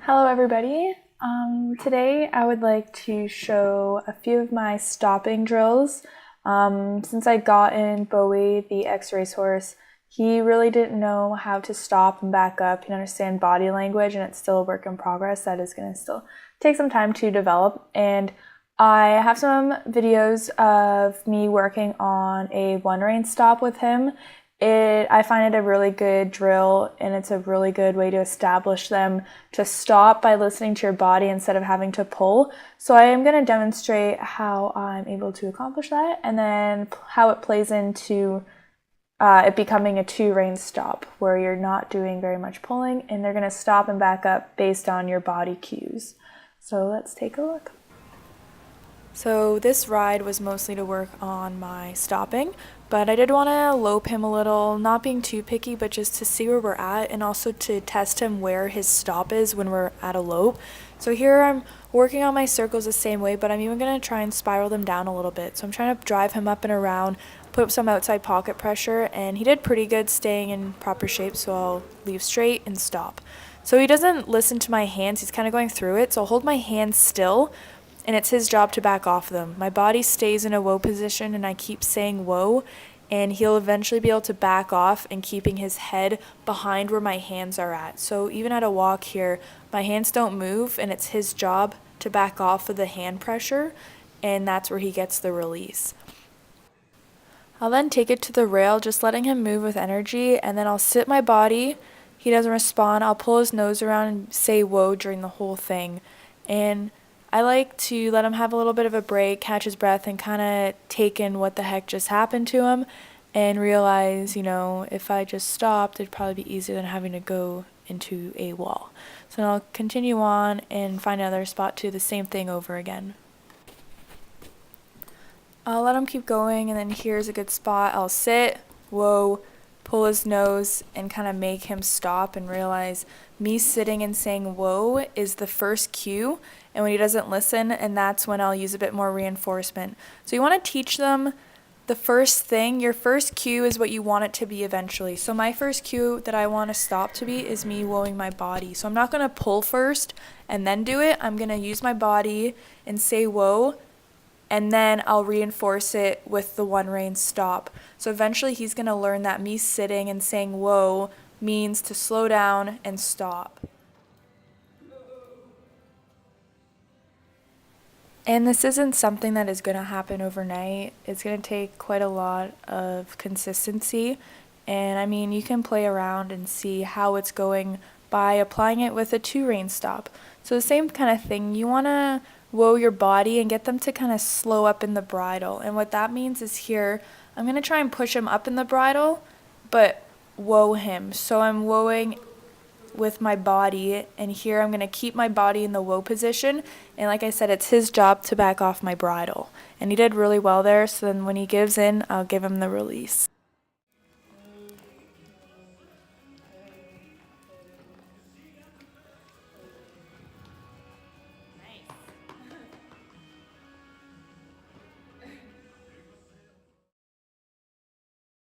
Hello everybody. Today I would like to show a few of my stopping drills. Since I got in Bowie, the Ex-Racehorse, he really didn't know how to stop and back up. He didn't understand body language, and it's still a work in progress. That is going to still take some time to develop. And I have some videos of me working on a one rein stop with him. I find it a really good drill, and it's a really good way to establish them to stop by listening to your body instead of having to pull. So I am going to demonstrate how I'm able to accomplish that, and then how it plays into it becoming a two rein stop where you're not doing very much pulling, and they're going to stop and back up based on your body cues. So let's take a look. So this ride was mostly to work on my stopping, but I did want to lope him a little, not being too picky, but just to see where we're at and also to test him where his stop is when we're at a lope. So here I'm working on my circles the same way, but I'm even going to try and spiral them down a little bit. So I'm trying to drive him up and around, put some outside pocket pressure, and he did pretty good staying in proper shape, so I'll leave straight and stop. So he doesn't listen to my hands, he's kind of going through it, so I'll hold my hands still, and it's his job to back off them. My body stays in a whoa position, and I keep saying whoa, and he'll eventually be able to back off and keeping his head behind where my hands are at. So even at a walk here, my hands don't move, and it's his job to back off of the hand pressure, and that's where he gets the release. I'll then take it to the rail, just letting him move with energy, and then I'll sit my body. He doesn't respond. I'll pull his nose around and say whoa during the whole thing. And I like to let him have a little bit of a break, catch his breath, and kind of take in what the heck just happened to him and realize, if I just stopped, it'd probably be easier than having to go into a wall. So I'll continue on and find another spot to do the same thing over again. I'll let him keep going, and then here's a good spot. I'll sit, whoa, pull his nose, and kind of make him stop and realize me sitting and saying whoa is the first cue, and when he doesn't listen, and that's when I'll use a bit more reinforcement. So you want to teach them the first thing. Your first cue is what you want it to be eventually. So my first cue that I want to stop to be is me whoaing my body. So I'm not going to pull first and then do it. I'm going to use my body and say whoa, and then I'll reinforce it with the one rein stop. So eventually he's going to learn that me sitting and saying whoa means to slow down and stop. And this isn't something that is going to happen overnight. It's going to take quite a lot of consistency. And you can play around and see how it's going by applying it with a two rein stop. So the same kind of thing, you want to whoa your body and get them to kind of slow up in the bridle. And what that means is here, I'm going to try and push him up in the bridle, but whoa him. So I'm whoaing with my body, and here I'm going to keep my body in the whoa position, and like I said, it's his job to back off my bridle. And he did really well there, so then when he gives in, I'll give him the release.